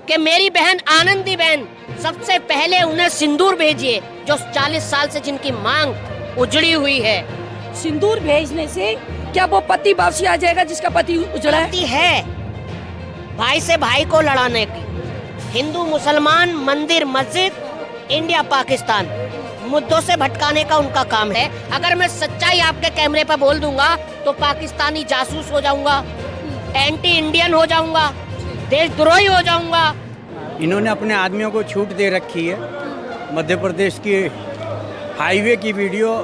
कि मेरी बहन आनंदी बहन सबसे पहले उन्हें सिंदूर भेजिए, जो 40 साल से जिनकी मांग उजड़ी हुई है। सिंदूर भेजने से क्या वो पति वापसी आ जाएगा जिसका पति उजड़ा है? गलती है भाई से भाई को लड़ाने की। हिंदू मुसलमान, मंदिर मस्जिद, इंडिया पाकिस्तान मुद्दों से भटकाने का उनका काम है। अगर मैं सच्चाई आपके कैमरे पर बोल दूंगा तो पाकिस्तानी जासूस हो जाऊंगा, एंटी इंडियन हो जाऊंगा, देशद्रोही हो जाऊंगा। इन्होंने अपने आदमियों को छूट दे रखी है। मध्य प्रदेश की हाईवे की वीडियो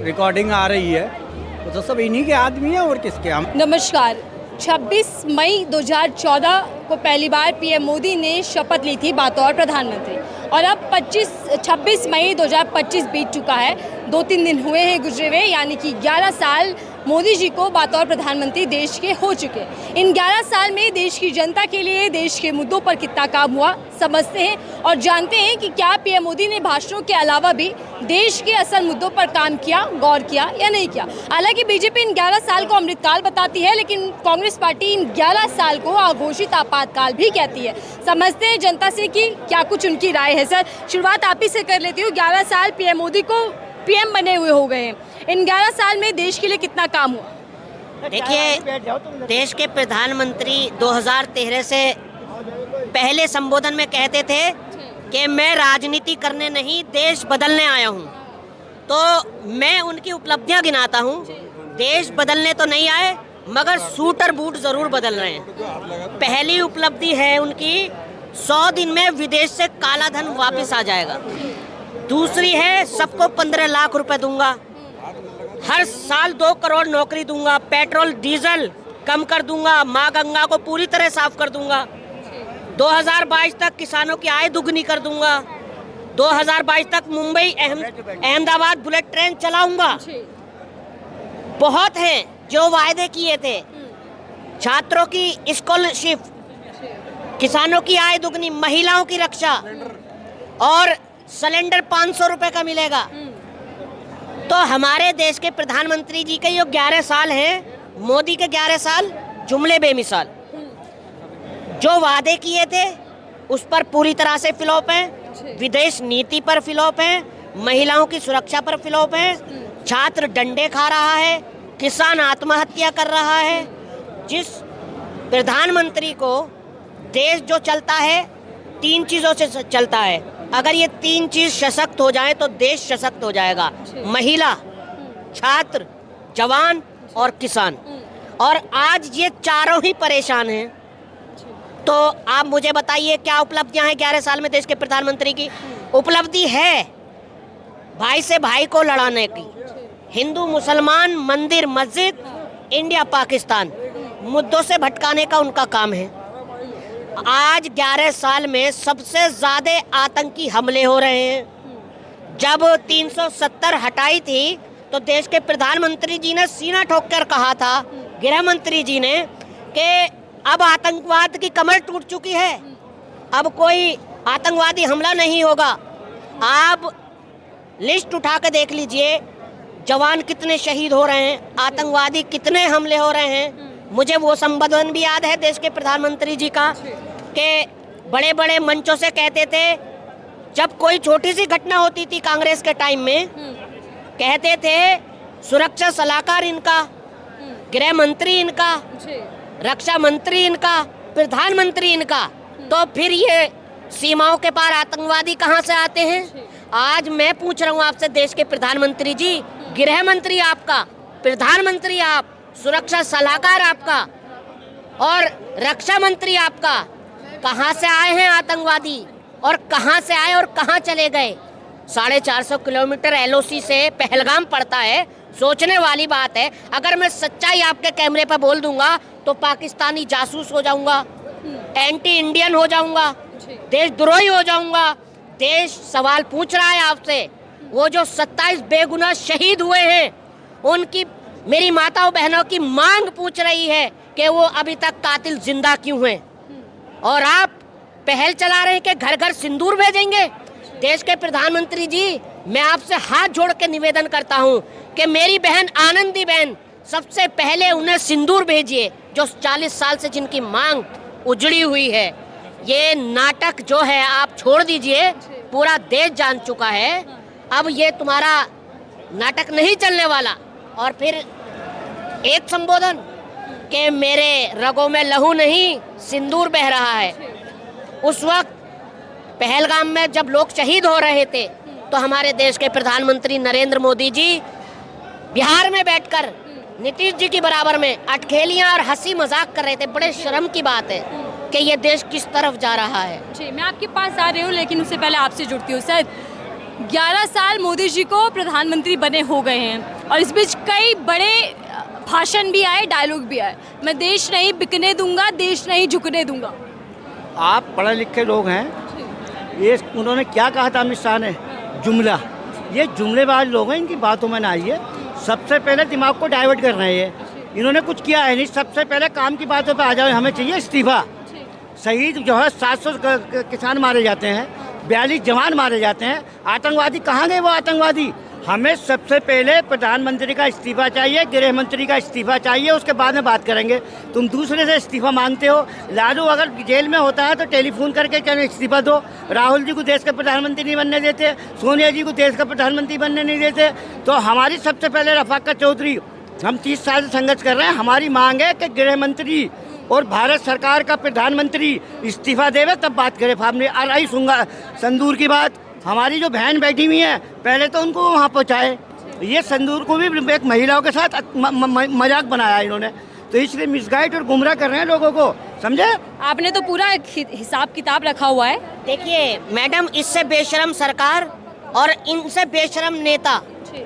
रिकॉर्डिंग आ रही है, तो सब इन्हीं के आदमी हैं और किसके हम। नमस्कार। 26 मई 2014 को पहली बार पीएम मोदी ने शपथ ली थी बतौर प्रधानमंत्री, और अब 26 मई 2025 बीत चुका है। 2-3 दिन हुए हैं गुजरे हुए, यानी कि 11 साल मोदी जी को बतौर प्रधानमंत्री देश के हो चुके। इन 11 साल में देश की जनता के लिए देश के मुद्दों पर कितना काम हुआ समझते हैं और जानते हैं कि क्या पीएम मोदी ने भाषणों के अलावा भी देश के असल मुद्दों पर काम किया, गौर किया या नहीं किया। हालांकि बीजेपी इन 11 साल को अमृतकाल बताती है, लेकिन कांग्रेस पार्टी इन 11 साल को अघोषित आपातकाल भी कहती है। समझते हैं जनता से कि क्या कुछ उनकी राय है। सर, शुरुआत आप ही से कर लेती हूँ। 11 साल पीएम मोदी को पीएम बने हुए हो गए हैं। इन 11 साल में देश के लिए कितना काम हुआ? देखिए, देश के प्रधानमंत्री 2013 से पहले संबोधन में कहते थे कि मैं राजनीति करने नहीं, देश बदलने आया हूं। तो मैं उनकी उपलब्धियां गिनाता हूं। देश बदलने तो नहीं आए, मगर सूट और बूट जरूर बदल रहे हैं। पहली उपलब्धि है उनकी, 100 दिन में विदेश से काला धन वापस आ जाएगा। दूसरी है, सबको 15 लाख रुपए दूंगा, हर साल 2 करोड़ नौकरी दूंगा, पेट्रोल डीजल कम कर दूंगा, माँ गंगा को पूरी तरह साफ कर दूंगा। 2022 तक किसानों की आय दुगनी कर दूंगा। 2022 तक मुंबई अहमदाबाद बुलेट ट्रेन चलाऊंगा। बहुत हैं जो वायदे किए थे। छात्रों की स्कॉलरशिप, किसानों की आय दुगनी, महिलाओं की रक्षा, और सिलेंडर 500 रुपए का मिलेगा। तो हमारे देश के प्रधानमंत्री जी के ये 11 साल हैं, मोदी के 11 साल जुमले बेमिसाल। जो वादे किए थे उस पर पूरी तरह से फ्लॉप हैं। विदेश नीति पर फ्लॉप हैं, महिलाओं की सुरक्षा पर फ्लॉप हैं, छात्र डंडे खा रहा है, किसान आत्महत्या कर रहा है। जिस प्रधानमंत्री को देश जो चलता है 3 चीज़ों से चलता है, अगर ये 3 चीज सशक्त हो जाए तो देश सशक्त हो जाएगा। महिला, छात्र, जवान और किसान। और आज ये चारों ही परेशान हैं। तो आप मुझे बताइए क्या उपलब्धियां हैं 11 साल में देश के प्रधानमंत्री की? उपलब्धि है भाई से भाई को लड़ाने की। हिंदू मुसलमान, मंदिर मस्जिद, इंडिया पाकिस्तान मुद्दों से भटकाने का उनका काम है। आज 11 साल में सबसे ज्यादा आतंकी हमले हो रहे हैं। जब 370 हटाई थी तो देश के प्रधानमंत्री जी ने सीना ठोक कर कहा था, गृह मंत्री जी ने, कि अब आतंकवाद की कमर टूट चुकी है, अब कोई आतंकवादी हमला नहीं होगा। आप लिस्ट उठा कर देख लीजिए, जवान कितने शहीद हो रहे हैं, आतंकवादी कितने हमले हो रहे हैं। मुझे वो संबोधन भी याद है देश के प्रधानमंत्री जी का, कि बड़े बड़े मंचों से कहते थे, जब कोई छोटी सी घटना होती थी कांग्रेस के टाइम में, कहते थे सुरक्षा सलाहकार इनका, गृह मंत्री इनका, रक्षा मंत्री इनका, प्रधानमंत्री इनका। तो फिर ये सीमाओं के पार आतंकवादी कहाँ से आते हैं? आज मैं पूछ रहा हूँ आपसे, देश के प्रधानमंत्री जी, गृह मंत्री आपका, प्रधानमंत्री आप, सुरक्षा सलाहकार आपका और रक्षा मंत्री आपका, कहां से आए हैं आतंकवादी और कहां से आए और कहां चले गए? 450 किलोमीटर एलओसी से पहलगाम पड़ता है। सोचने वाली बात है। अगर मैं सच्चाई आपके कैमरे पर बोल दूंगा तो पाकिस्तानी जासूस हो जाऊंगा, एंटी इंडियन हो जाऊंगा, देशद्रोही हो जाऊंगा। देश सवाल पूछ रहा है आपसे। वो जो 27 बेगुनाह शहीद हुए हैं, उनकी, मेरी माताओं बहनों की मांग पूछ रही है कि वो अभी तक कातिल जिंदा क्यों हैं। और आप पहल चला रहे हैं कि घर घर सिंदूर भेजेंगे। देश के प्रधानमंत्री जी, मैं आपसे हाथ जोड़ के निवेदन करता हूं कि मेरी बहन आनंदी बहन सबसे पहले उन्हें सिंदूर भेजिए, जो 40 साल से जिनकी मांग उजड़ी हुई है। ये नाटक जो है आप छोड़ दीजिए, पूरा देश जान चुका है। अब ये तुम्हारा नाटक नहीं चलने वाला। और फिर एक संबोधन कि मेरे रगों में लहू नहीं सिंदूर बह रहा है। उस वक्त पहलगाम में जब लोग शहीद हो रहे थे तो हमारे देश के प्रधानमंत्री नरेंद्र मोदी जी बिहार में बैठकर नीतीश जी की बराबर में अटखेलियां और हंसी मजाक कर रहे थे। बड़े शर्म की बात है कि ये देश किस तरफ जा रहा है। जी, मैं आपके पास आ रही हूँ, लेकिन उससे पहले आपसे जुड़ती हूँ। सर, 11 साल मोदी जी को प्रधानमंत्री बने हो गए हैं और इस बीच कई बड़े भाषण भी आए, डायलॉग भी आए। मैं देश नहीं बिकने दूंगा, देश नहीं झुकने दूंगा। आप पढ़े लिखे लोग हैं, ये उन्होंने क्या कहा था अमित शाह ने? जुमला। ये जुमलेबाज लोग हैं, इनकी बातों में ना आइए। सबसे पहले दिमाग को डाइवर्ट कर रहे हैं। इन्होंने कुछ किया है नहीं। सबसे पहले काम की बातों पे आ जाओ। हमें चाहिए इस्तीफा। शहीद जो है 700 किसान मारे जाते हैं, 42 जवान मारे जाते हैं। आतंकवादी कहाँ गए वो आतंकवादी? हमें सबसे पहले प्रधानमंत्री का इस्तीफा चाहिए, गृह मंत्री का इस्तीफा चाहिए, उसके बाद में बात करेंगे। तुम दूसरे से इस्तीफा मांगते हो। लालू अगर जेल में होता है तो टेलीफोन करके चलो इस्तीफा दो। राहुल जी को देश का प्रधानमंत्री नहीं बनने देते, सोनिया जी को देश का प्रधानमंत्री बनने नहीं देते। तो हमारी सबसे पहले रफाकत चौधरी, हम 30 साल से संघर्ष कर रहे हैं। हमारी मांग है कि गृह मंत्री और भारत सरकार का प्रधानमंत्री इस्तीफा देवे, तब बात करें। हमने रही सुंगा संदूर की बात। हमारी जो बहन बैठी हुई है, पहले तो उनको वहाँ पहुँचाए। ये संदूर को भी एक महिलाओं के साथ मजाक बनाया इन्होंने, तो इसलिए मिसगाइड और गुमराह कर रहे हैं लोगों को, समझे? आपने तो पूरा हिसाब किताब रखा हुआ है। देखिए मैडम, इससे बेशरम सरकार और इनसे बेशरम नेता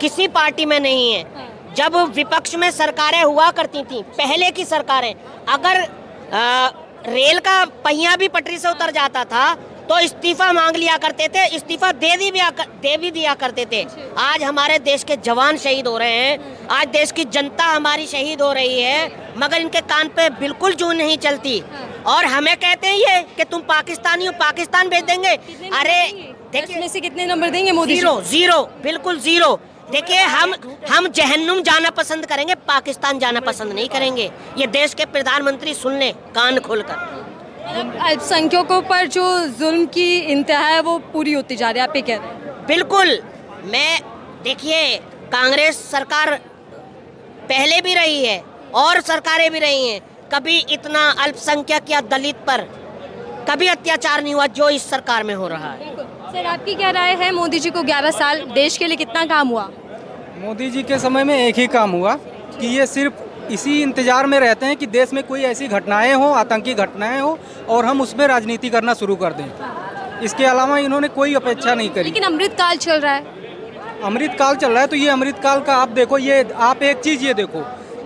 किसी पार्टी में नहीं है। जब विपक्ष में सरकारें हुआ करती थी, पहले की सरकारें, अगर रेल का पहिया भी पटरी से उतर जाता था तो इस्तीफा मांग लिया करते थे, इस्तीफा दे भी दिया करते थे। आज हमारे देश के जवान शहीद हो रहे हैं, आज देश की जनता हमारी शहीद हो रही है, मगर इनके कान पे बिल्कुल जूं नहीं चलती। और हमें कहते हैं ये कि तुम पाकिस्तानी हो, पाकिस्तान भेज देंगे। अरे देखिए, इसमें से कितने नंबर देंगे मोदी? जीरो, बिल्कुल जीरो। देखिए, हम जहन्नुम जाना पसंद करेंगे, पाकिस्तान जाना पसंद नहीं करेंगे। ये देश के प्रधानमंत्री सुन ले कान खोलकर। अल्पसंख्यकों पर जो जुल्म की इंतहा है वो पूरी होती जा रही है, आप ये कह रहे हैं? बिल्कुल। मैं देखिए, कांग्रेस सरकार पहले भी रही है और सरकारें भी रही हैं, कभी इतना अल्पसंख्यक या दलित पर कभी अत्याचार नहीं हुआ जो इस सरकार में हो रहा है। सर, आपकी क्या राय है? मोदी जी को 11 साल देश के लिए कितना काम हुआ? मोदी जी के समय में एक ही काम हुआ कि ये सिर्फ इसी इंतजार में रहते हैं कि देश में कोई ऐसी घटनाएं हो, आतंकी घटनाएं हो, और हम उसमें राजनीति करना शुरू कर दें। इसके अलावा इन्होंने कोई अपेक्षा नहीं करी। लेकिन अमृत काल चल रहा है। अमृत काल चल रहा है तो ये अमृत काल का आप देखो, ये आप एक चीज़ ये देखो,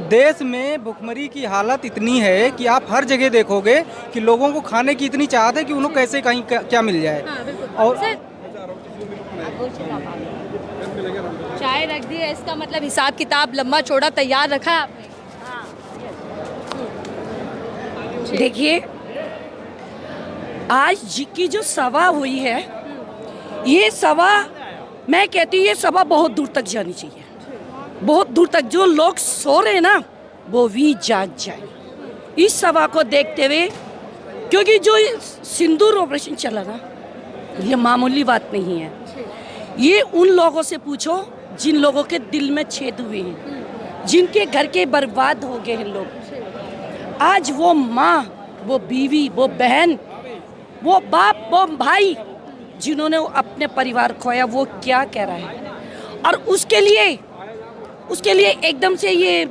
देश में भुखमरी की हालत इतनी है कि आप हर जगह देखोगे कि लोगों को खाने की इतनी चाहत है कि उन्हें कैसे कहीं क्या मिल जाए। और चाय रख दी है, इसका मतलब हिसाब किताब लंबा चौड़ा तैयार रखा है आपने। देखिए, आज की जो सभा हुई है, ये सभा, मैं कहती हूँ ये सभा बहुत दूर तक जानी चाहिए, बहुत दूर तक। जो लोग सो रहे हैं ना, वो भी जाग जाए इस सभा को देखते हुए, क्योंकि जो सिंदूर ऑपरेशन चला ना, ये मामूली बात नहीं है। ये उन लोगों से पूछो जिन लोगों के दिल में छेद हुए हैं, जिनके घर के बर्बाद हो गए हैं लोग। आज वो माँ, वो बीवी, वो बहन, वो बाप, वो भाई, जिन्होंने अपने परिवार खोया, वो क्या कह रहा है? और उसके लिए एकदम से ये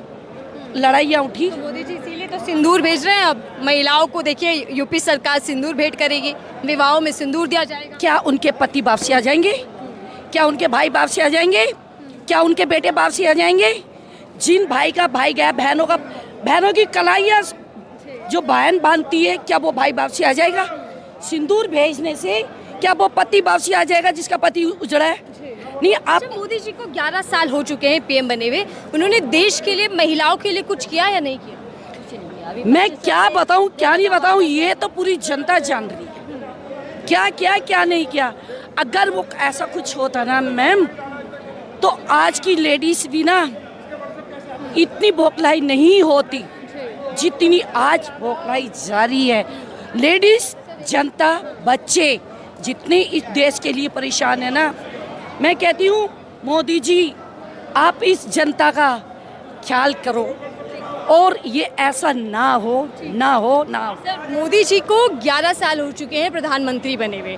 लड़ाइयाँ उठी। तो मोदी जी इसीलिए तो सिंदूर भेज रहे हैं। अब महिलाओं को देखिए, यूपी सरकार सिंदूर भेंट करेगी, विवाहों में सिंदूर दिया जाएगा। क्या उनके पति वापसी आ जाएंगे? क्या उनके भाई वापसी आ जाएंगे? क्या उनके बेटे वापसी आ जाएंगे? जिन भाई का भाई गया, बहनों की कलाइयाँ जो बहन बांधती है, क्या वो भाई वापसी आ जाएगा? सिंदूर भेजने से क्या वो पति वापसी आ जाएगा जिसका पति उजड़ा है? नहीं। आप मोदी जी को 11 साल हो चुके हैं पीएम बने हुए, उन्होंने देश के लिए, महिलाओं के लिए कुछ किया या नहीं किया? मैं क्या बताऊं, क्या नहीं बताऊं, ये तो पूरी जनता जान रही है क्या किया, क्या नहीं किया। अगर वो ऐसा कुछ होता ना मैम, तो आज की लेडीज भी ना इतनी बौखलाई नहीं होती जितनी आज बौखलाई जारी है। लेडीज जनता, बच्चे जितने इस देश के लिए परेशान है ना, मैं कहती हूँ मोदी जी आप इस जनता का ख्याल करो और ये ऐसा ना हो। सर, मोदी जी को 11 साल हो चुके हैं प्रधानमंत्री बने हुए।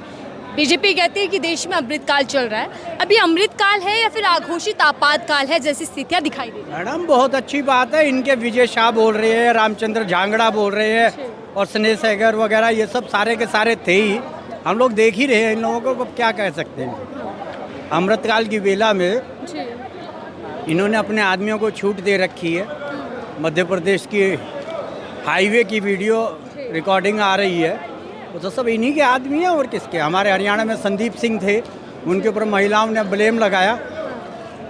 बीजेपी कहती है कि देश में अमृतकाल चल रहा है। अभी अमृतकाल है या फिर आघोषित आपातकाल है जैसी स्थितियां दिखाई दे रही हैं? मैडम बहुत अच्छी बात है, इनके विजय शाह बोल रहे हैं, रामचंद्र झांगड़ा बोल रहे हैं और स्नेह सेगर वगैरह, ये सब सारे के सारे थे ही। हम लोग देख ही रहे हैं, इन लोगों को अब क्या कह सकते हैं। अमृतकाल की बेला में इन्होंने अपने आदमियों को छूट दे रखी है। मध्य प्रदेश की हाईवे की वीडियो रिकॉर्डिंग आ रही है, वो तो सब इन्हीं के आदमी हैं और किसके। हमारे हरियाणा में संदीप सिंह थे, उनके ऊपर महिलाओं ने ब्लेम लगाया,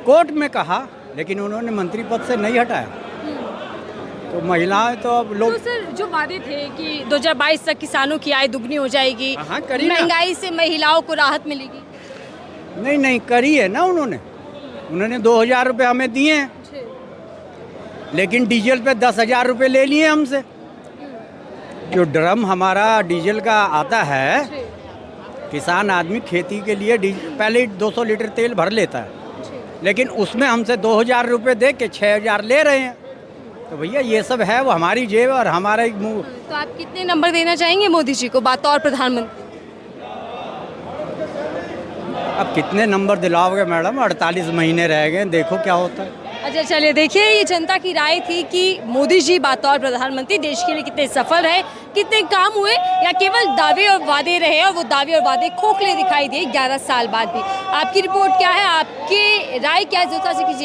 कोर्ट में कहा, लेकिन उन्होंने मंत्री पद से नहीं हटाया। तो महिलाएं तो अब लोग तो सर जो वादे थे कि 2022 तक किसानों की आय दुगनी हो जाएगी, हाँ, करी ना। महंगाई से महिलाओं को राहत मिलेगी, नहीं करी है ना उन्होंने 2000 रुपये हमें दिए हैं, लेकिन डीजल पे 10,000 रुपये ले लिए हमसे। जो ड्रम हमारा डीजल का आता है, किसान आदमी खेती के लिए पहले 200 लीटर तेल भर लेता है, लेकिन उसमें हमसे 2000 रुपये दे के 6000 ले रहे हैं। तो भैया ये सब है, वो हमारी जेब और हमारा एक मुँह। तो आप कितने नंबर देना चाहेंगे मोदी जी को बतौर प्रधानमंत्री? अब कितने नंबर दिलाओगे मैडम, 48 महीने रह गए, देखो क्या होता है। अच्छा चलिए, देखिए ये जनता की राय थी कि मोदी जी बतौर प्रधानमंत्री देश के लिए कितने सफल रहे, कितने काम हुए, या केवल दावे और वादे रहे और वो दावे और वादे खोखले दिखाई दिए 11 साल बाद भी। आपकी रिपोर्ट क्या है, आपकी राय क्या है, जो कीजिए।